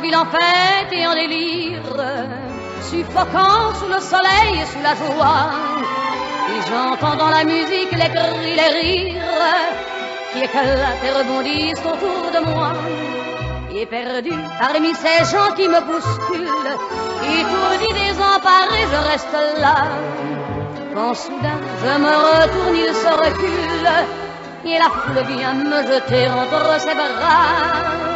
ville en fête et en délire, suffocant sous le soleil et sous la joie. Et j'entends dans la musique les cris, les rires qui éclatent et rebondissent autour de moi. Et perdu parmi ces gens qui me bousculent, étourdi, désemparé, je reste là. Quand soudain je me retourne, il se recule, et la foule vient me jeter entre ses bras.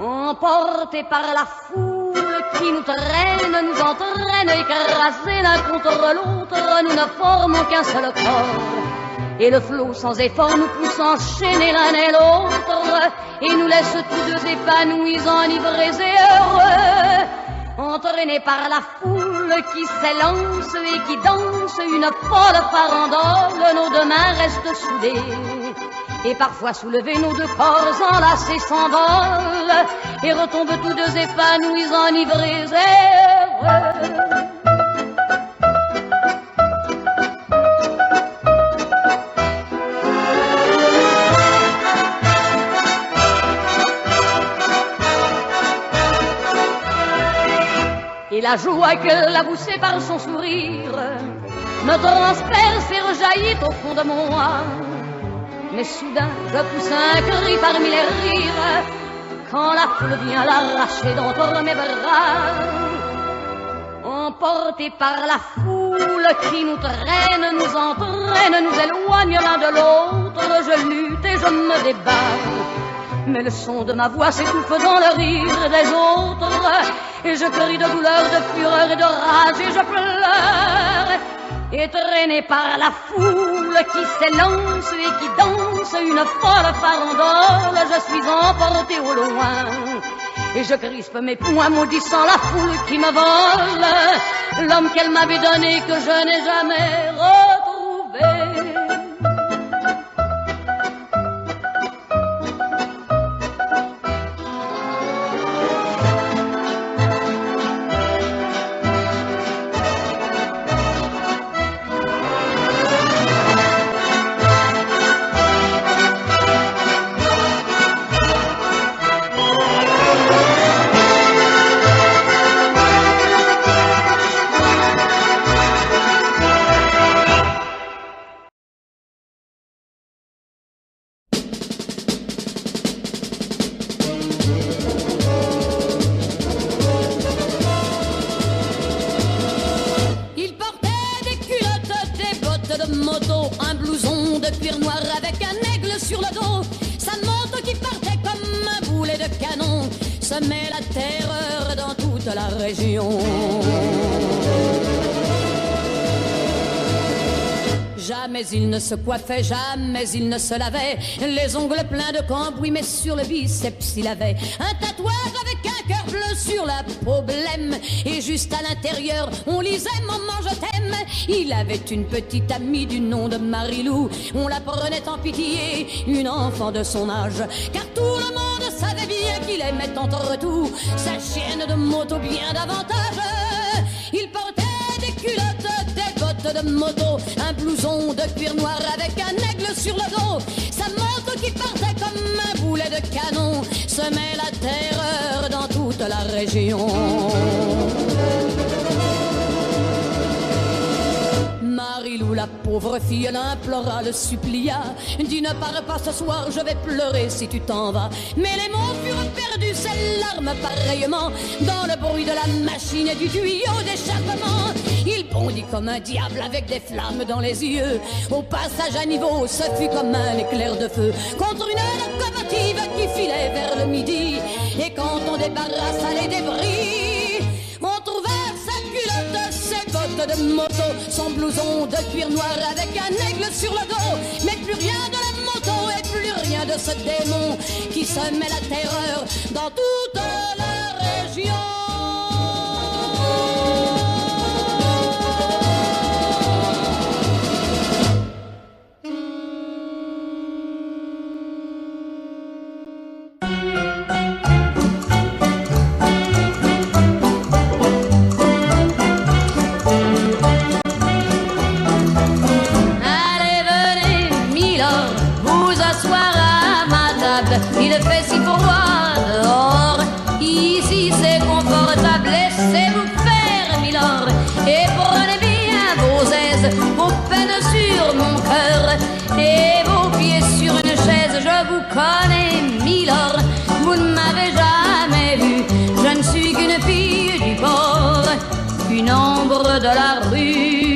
Emportés par la foule qui nous traîne, nous entraîne, écrasés l'un contre l'autre, nous ne formons qu'un seul corps. Et le flot sans effort nous pousse enchaîner l'un et l'autre, et nous laisse tous deux épanouis, enivrés et heureux. Entraînés par la foule qui s'élance et qui danse une folle farandole, nos deux mains restent soudées. Et parfois soulevés, nos deux corps enlacés s'envolent et retombent tous deux épanouis, enivrés et heureux. Et la joie qu'elle a poussée par son sourire me transperce et rejaillit au fond de moi. Mais soudain, je pousse un cri parmi les rires quand la foule vient l'arracher d'entre mes bras. Emportés par la foule qui nous traîne, nous entraîne, nous éloigne l'un de l'autre, je lutte et je me débat. Mais le son de ma voix s'étouffe dans le rire des autres, et je crie de douleur, de fureur et de rage, et je pleure. Et traîné par la foule qui s'élance et qui danse une folle farandole, je suis emporté au loin. Et je crispe mes poings maudissant la foule qui me vole l'homme qu'elle m'avait donné, que je n'ai jamais retrouvé. Jamais il ne se coiffait, jamais il ne se lavait, les ongles pleins de cambouis, mais sur le biceps il avait un tatouage avec un cœur bleu sur la peau blême, et juste à l'intérieur on lisait « Maman je t'aime ». Il avait une petite amie du nom de Marilou, on la prenait en pitié, une enfant de son âge, car tout le monde savait bien qu'il aimait entre tout sa chienne de moto bien davantage. Il portait des culottes, des bottes de moto, un blouson de cuir noir avec un aigle sur le dos. Sa moto qui partait comme un boulet de canon semait la terreur dans toute la région. Marilou, la pauvre fille, l'implora, le supplia. Dis ne pars pas ce soir, je vais pleurer si tu t'en vas. Mais les mots furent perdus, ses larmes pareillement, dans le bruit de la machine et du tuyau d'échappement. Il bondit comme un diable avec des flammes dans les yeux. Au passage à niveau, ce fut comme un éclair de feu contre une locomotive qui filait vers le midi. Et quand on débarrassa les débris, on trouva sa culotte, ses bottes de moto, son blouson de cuir noir avec un aigle sur le dos. Mais plus rien de la moto et plus rien de ce démon qui semait la terreur dans toute la région. Il fait si froid dehors, et prenez bien vos aises, vos peines sur mon cœur et vos pieds sur une chaise. Je vous connais, milord, vous ne m'avez jamais vu. Je ne suis qu'une fille du port, une ombre de la rue.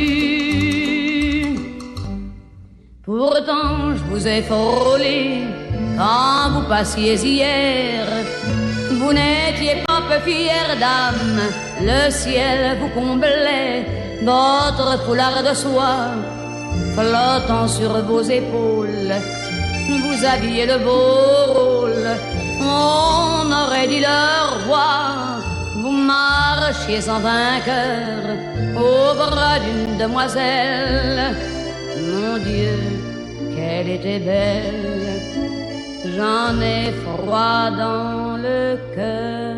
Pourtant je vous ai frôlé quand vous passiez hier. Vous n'étiez pas peu fière d'âme, le ciel vous comblait, votre foulard de soie flottant sur vos épaules. Vous aviez le beau rôle, on aurait dit le roi. Vous marchiez en vainqueur au bras d'une demoiselle. Mon Dieu, qu'elle était belle, j'en ai froid dans le cœur.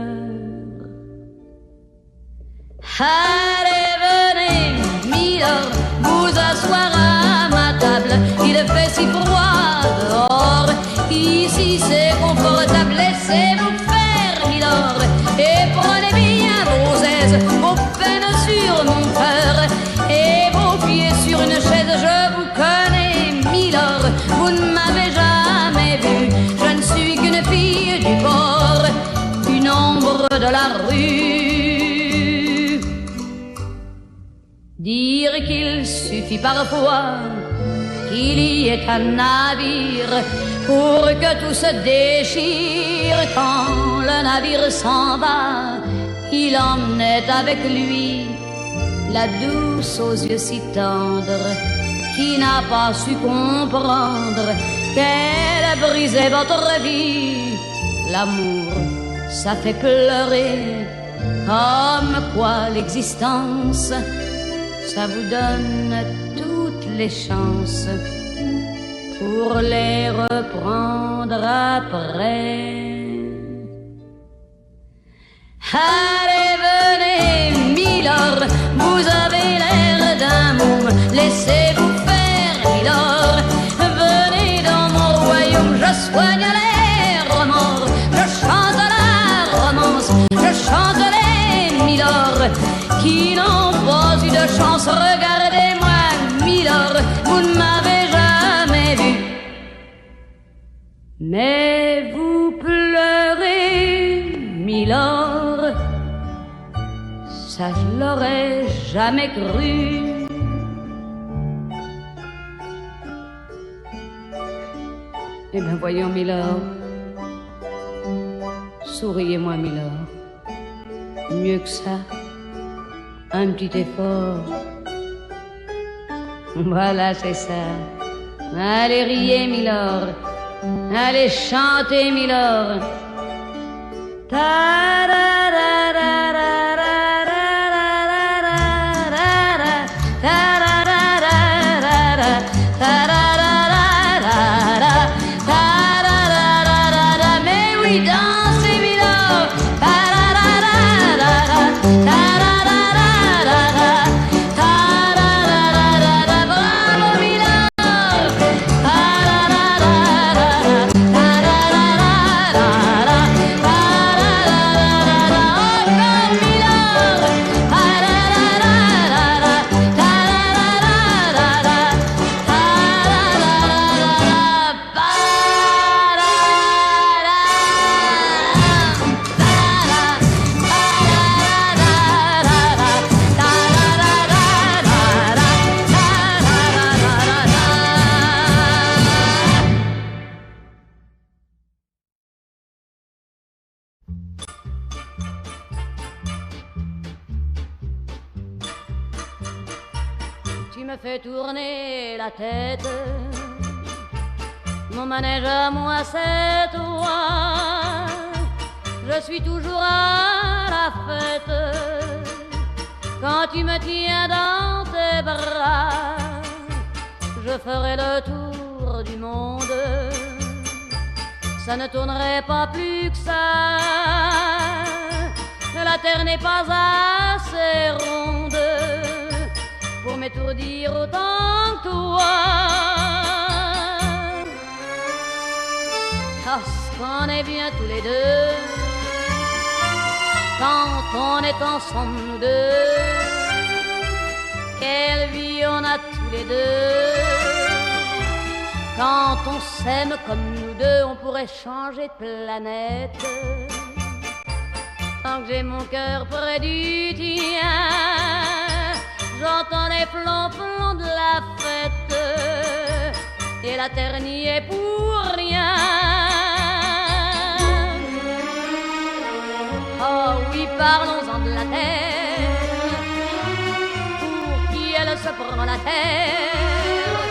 Allez, venez, milord, vous asseoir à ma table. Il fait si froid dehors, ici c'est confortable. Laissez-vous faire, milord, et prenez bien vos aises, vos peines sur mon cœur et vos pieds sur une chaise. Je vous connais, milord, vous ne m'avez jamais vu. Je ne suis qu'une fille du port, une ombre de la rue. Dire qu'il suffit parfois qu'il y ait un navire pour que tout se déchire. Quand le navire s'en va, il emmenait avec lui la douce aux yeux si tendres qui n'a pas su comprendre qu'elle a brisé votre vie. L'amour, ça fait pleurer, comme quoi l'existence, ça vous donne toutes les chances pour les reprendre après. Allez, venez, milord, vous avez l'air d'un môme, laissez-vous faire, milord. Venez dans mon royaume, je soigne les remords, je chante la romance, je chante les milords qui n'ont pas eu de chance. Regardez-moi, milord, vous ne m'avez jamais vu, mais vous pleurez, milord, ça je l'aurais jamais cru. Eh bien voyons, milord, souriez-moi, milord, mieux que ça, un petit effort. Voilà, c'est ça. Allez, riez, milord, allez, chantez, milord. Mais oui, dansez, milord. Bravo, milord. Tu me fais tourner la tête, mon manège à moi c'est toi. Je suis toujours à la fête quand tu me tiens dans tes bras. Je ferai le tour du monde, ça ne tournerait pas plus que ça. La terre n'est pas assez ronde pour m'étourdir autant que toi. Parce qu'on est bien tous les deux quand on est ensemble nous deux. tous les deux. Quand on s'aime comme nous deux, on pourrait changer de planète. Tant que j'ai mon cœur près du tien, j'entends les flonflons de la fête, et la terre n'y est pour rien. Oh oui, parlons-en de la terre, pour qui elle se prend la terre.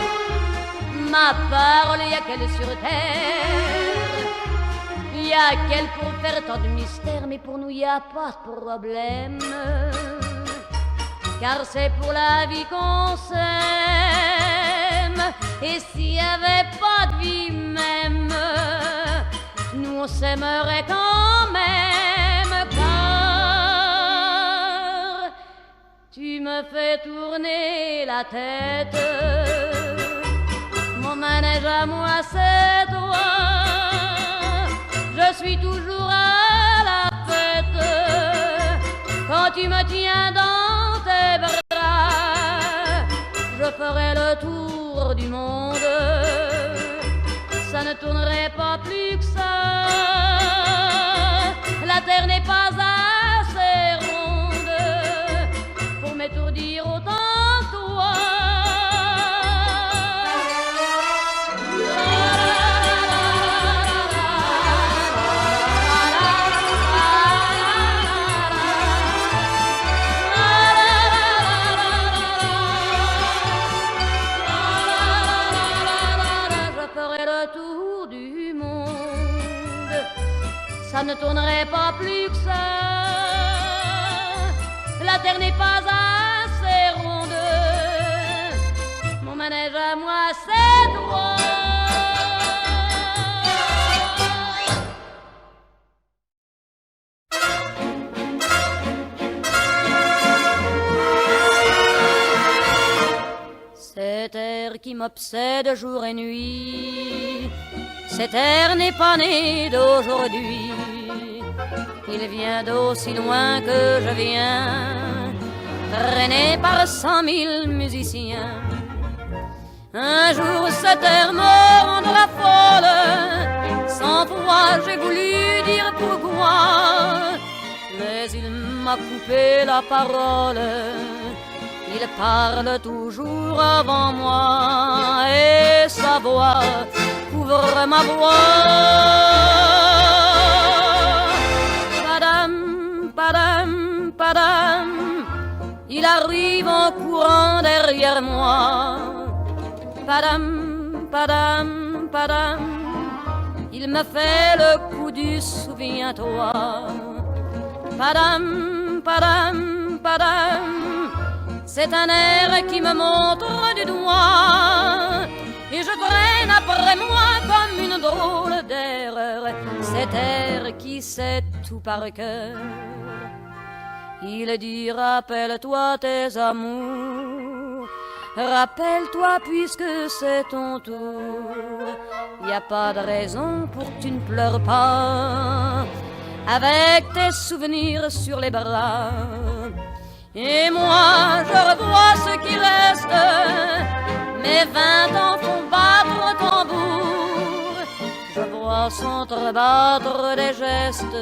Ma parole, y a qu'elle sur terre, y a qu'elle pour faire tant de mystères, mais pour nous y a pas de problème, car c'est pour la vie qu'on s'aime. Et s'il y avait pas de vie même, nous on s'aimerait quand même, car tu me fais tourner la tête. Mon manège à moi c'est toi, je suis toujours à la fête. Quand tu me tiens dans tes bras, je ferai le tour du monde. Ça ne tournerait pas plus que ça, la terre n'est pas assez ronde pour m'étourdir autant toi. Ça ne tournerait pas plus que ça, la terre n'est pas assez ronde, mon manège à moi c'est toi. Cet air qui m'obsède jour et nuit, cet air n'est pas né d'aujourd'hui. Il vient d'aussi loin que je viens, traîné par 100 000 musiciens. Un jour cet air me rendra folle, 100 fois j'ai voulu dire pourquoi, mais il m'a coupé la parole. Il parle toujours avant moi et sa voix couvre ma voix. Padam, padam, padam, il arrive en courant derrière moi. Padam, padam, padam, il me fait le coup du souviens-toi. Padam, padam, padam, c'est un air qui me montre du doigt, et je traîne après moi comme une drôle d'erreur cet air qui sait tout par cœur. Il dit rappelle-toi tes amours, rappelle-toi puisque c'est ton tour. Y a pas de raison pour que tu ne pleures pas, avec tes souvenirs sur les bras. Et moi je revois ce qui reste, mes 20 ans font battre au tambour. Je vois s'entrebattre des gestes,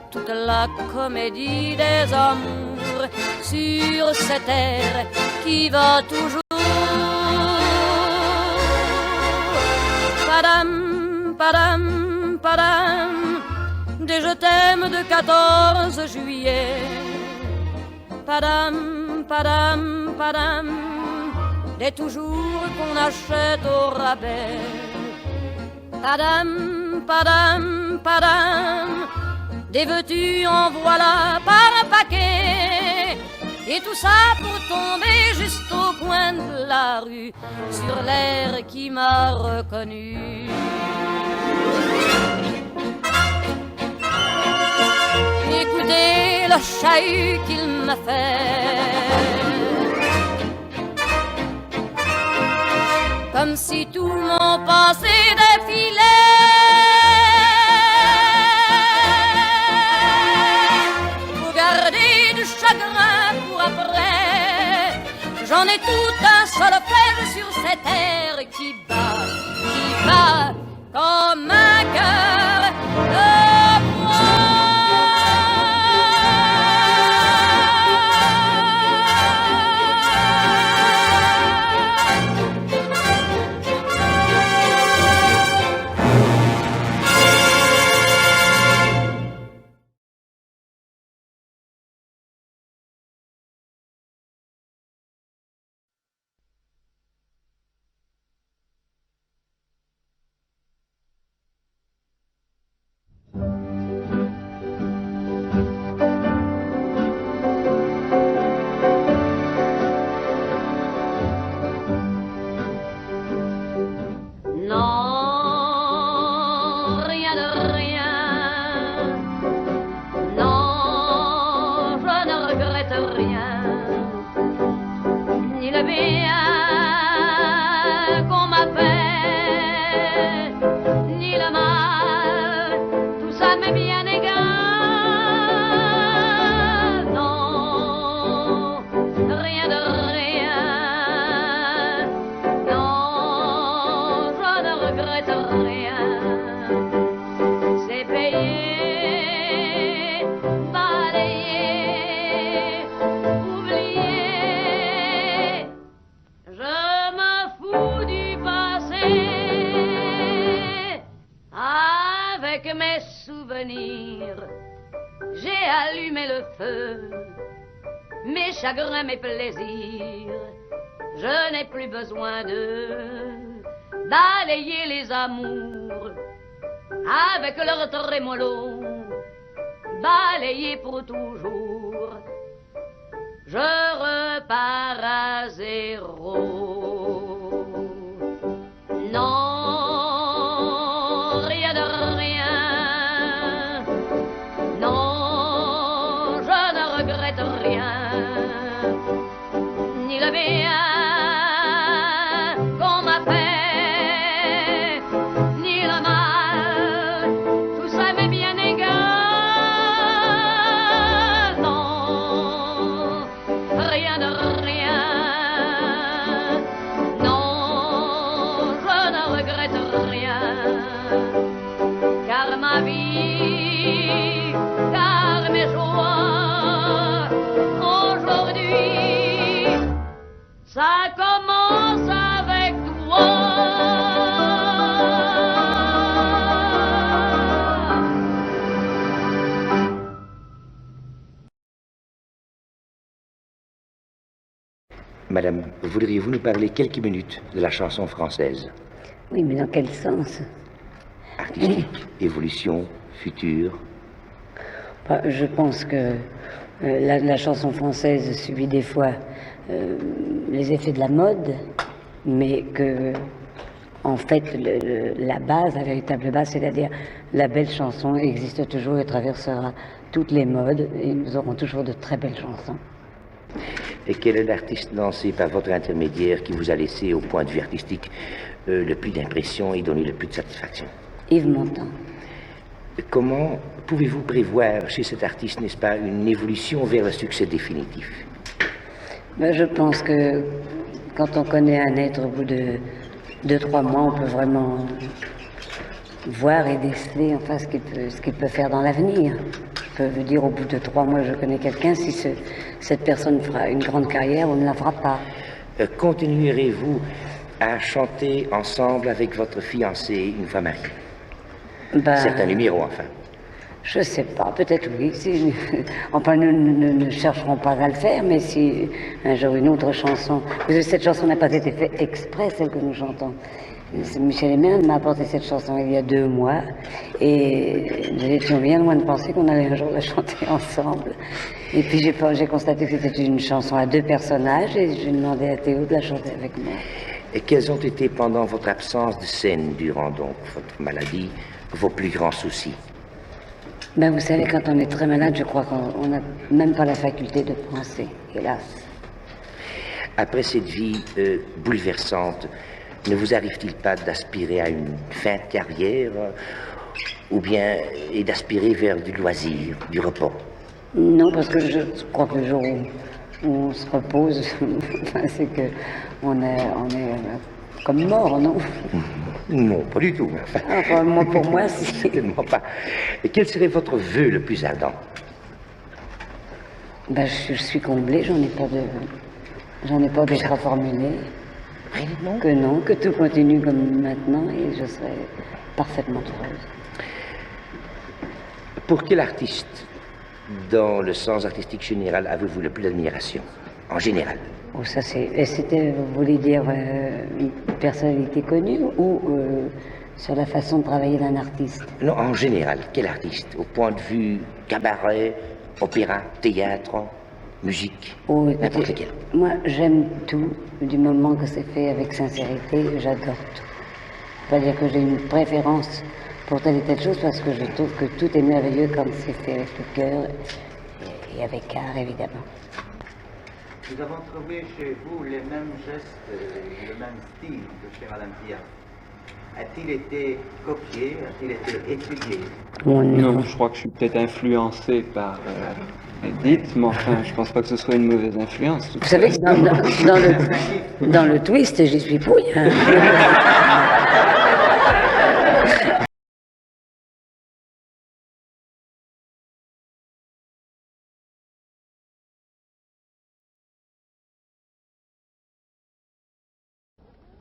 toute la comédie des amours, sur cette air qui va toujours. Padam, padam, padam, des je t'aime de 14 juillet. Padam, padam, padam, des toujours qu'on achète au rabais. Padam, padam, padam, des veux-tu en voilà par un paquet. Et tout ça pour tomber juste au coin de la rue, sur l'air qui m'a reconnu. Écoutez le chahut qu'il m'a fait, comme si tout mon passé défilait. Faut garder du chagrin pour après, J'en ai tout un solfège sur cette terre qui bat comme un cœur de bois. J'ai allumé le feu, mes chagrins, mes plaisirs. Je n'ai plus besoin balayer les amours avec leur trémolo, balayer pour toujours. Je repars à zéro. Non, rien de rien. Non, je ne regrette rien. Ni le bien qu'on m'a fait, ni le mal. Tout ça m'est bien égal. Non, rien de rien. Non, je ne regrette rien. Car ma vie, car mes joies, aujourd'hui, ça commence avec toi. Madame, voudriez-vous nous parler quelques minutes de la chanson française? Oui, mais dans quel sens? Artistique, évolution, futur. Je pense que la chanson française subit des fois les effets de la mode, mais que, en fait, la base, la véritable base, c'est-à-dire la belle chanson, existe toujours et traversera toutes les modes, et nous aurons toujours de très belles chansons. Et quel est l'artiste lancé par votre intermédiaire qui vous a laissé, au point de vue artistique, le plus d'impression et donné le plus de satisfaction? Yves Montand. Comment pouvez-vous prévoir chez cet artiste, n'est-ce pas, une évolution vers le succès définitif? Je pense que quand on connaît un être au bout de 2-3 mois, on peut vraiment voir et déceler enfin ce qu'il peut faire dans l'avenir. Je peux vous dire au bout de 3 mois je connais quelqu'un, si cette personne fera une grande carrière, on ne la fera pas. Continuerez-vous à chanter ensemble avec votre fiancé une fois mariée? Certains numéros, enfin. Je sais pas, peut-être oui. Si, enfin, nous ne chercherons pas à le faire, mais si un jour une autre chanson... Parce que cette chanson n'a pas été faite exprès, celle que nous chantons. Michel Aimé m'a apporté cette chanson il y a 2 mois, et nous étions bien loin de penser qu'on allait un jour la chanter ensemble. Et puis j'ai constaté que c'était une chanson à 2 personnages, et j'ai demandé à Théo de la chanter avec moi. Et quels ont été, pendant votre absence de scène, durant donc votre maladie, vos plus grands soucis? Vous savez, quand on est très malade, je crois qu'on n'a même pas la faculté de penser, hélas. Après cette vie bouleversante, ne vous arrive-t-il pas d'aspirer à une fin de carrière ou bien et d'aspirer vers du loisir, du repos? Non, parce que je crois que le jour où où on se repose, enfin, c'est que on est comme mort, non? Non, pas du tout. Enfin, moi, pour moi, c'est... Certainement pas. Et quel serait votre vœu le plus ardent? Ben, je suis comblée, j'en ai pas d'autres à formuler. Non. Que tout continue comme maintenant et je serai parfaitement heureuse. Pour quel artiste, dans le sens artistique général, avez-vous le plus d'admiration? En général. Oh, ça c'est... Et c'était, vous voulez dire, une personnalité connue ou sur la façon de travailler d'un artiste? Non, en général. Quel artiste? Au point de vue cabaret, opéra, théâtre, musique, Oh, n'importe écoutez, lequel. moi j'aime tout, du moment que c'est fait avec sincérité, j'adore tout. Pas dire que j'ai une préférence pour telle et telle chose, parce que je trouve que tout est merveilleux quand c'est fait avec le cœur et avec art, évidemment. Nous avons trouvé chez vous les mêmes gestes, le même style que chez Madame Piaf. A-t-il été copié, a-t-il été étudié? Non, je crois que je suis peut-être influencé par Edith, mais enfin, je pense pas que ce soit une mauvaise influence. Vous savez que dans le twist, j'y suis pour rien.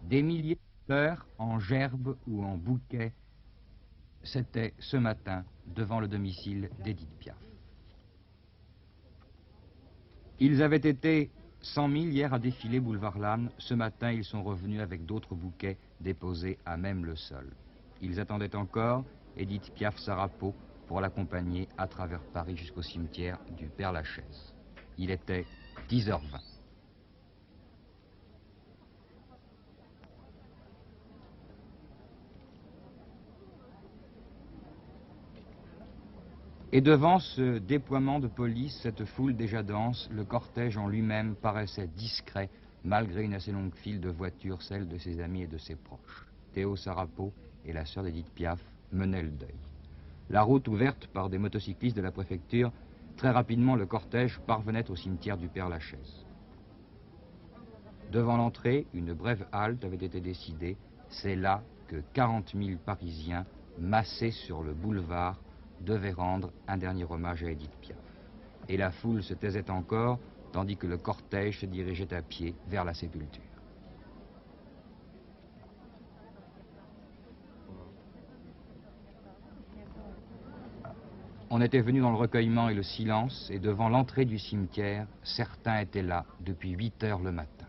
Des milliers de fleurs en gerbes ou en bouquets, c'était ce matin devant le domicile d'Edith Piaf. Ils avaient été 100 000 hier à défiler boulevard Lannes. Ce matin, ils sont revenus avec d'autres bouquets déposés à même le sol. Ils attendaient encore Edith Piaf-Sarapo pour l'accompagner à travers Paris jusqu'au cimetière du Père-Lachaise. Il était 10h20. Et devant ce déploiement de police, cette foule déjà dense, le cortège en lui-même paraissait discret, malgré une assez longue file de voitures, celle de ses amis et de ses proches. Théo Sarapo et la sœur d'Edith Piaf menaient le deuil. La route ouverte par des motocyclistes de la préfecture, très rapidement le cortège parvenait au cimetière du Père-Lachaise. Devant l'entrée, une brève halte avait été décidée. C'est là que 40 000 Parisiens, massés sur le boulevard, devait rendre un dernier hommage à Edith Piaf. Et la foule se taisait encore, tandis que le cortège se dirigeait à pied vers la sépulture. On était venu dans le recueillement et le silence, et devant l'entrée du cimetière, certains étaient là depuis 8 heures le matin.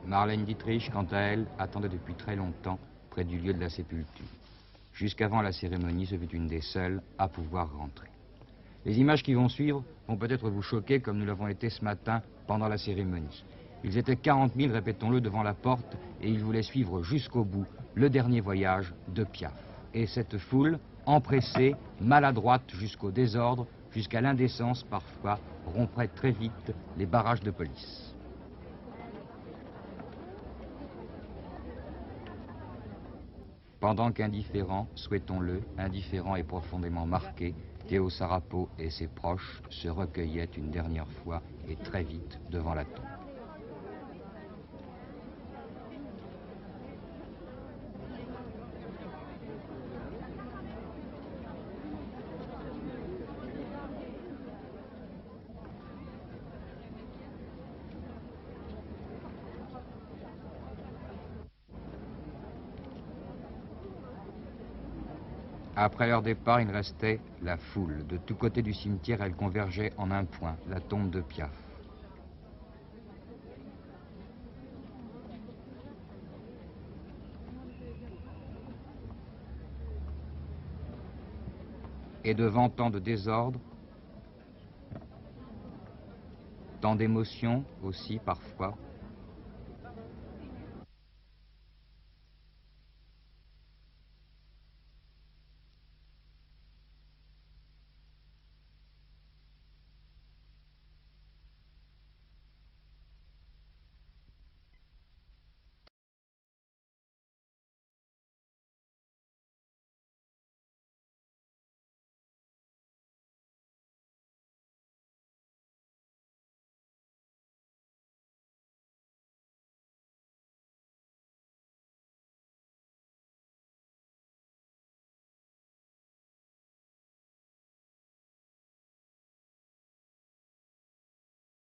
Marlène Dietrich, quant à elle, attendait depuis très longtemps près du lieu de la sépulture. Jusqu'avant la cérémonie, ce fut une des seules à pouvoir rentrer. Les images qui vont suivre vont peut-être vous choquer comme nous l'avons été ce matin pendant la cérémonie. Ils étaient 40 000, répétons-le, devant la porte et ils voulaient suivre jusqu'au bout le dernier voyage de Piaf. Et cette foule, empressée, maladroite jusqu'au désordre, jusqu'à l'indécence parfois, romprait très vite les barrages de police. Pendant qu'indifférent, souhaitons-le, indifférent et profondément marqué, Théo Sarapo et ses proches se recueillaient une dernière fois et très vite devant la tombe. Après leur départ, il restait la foule. De tous côtés du cimetière, elle convergeait en un point, la tombe de Piaf. Et devant tant de désordre, tant d'émotions aussi parfois,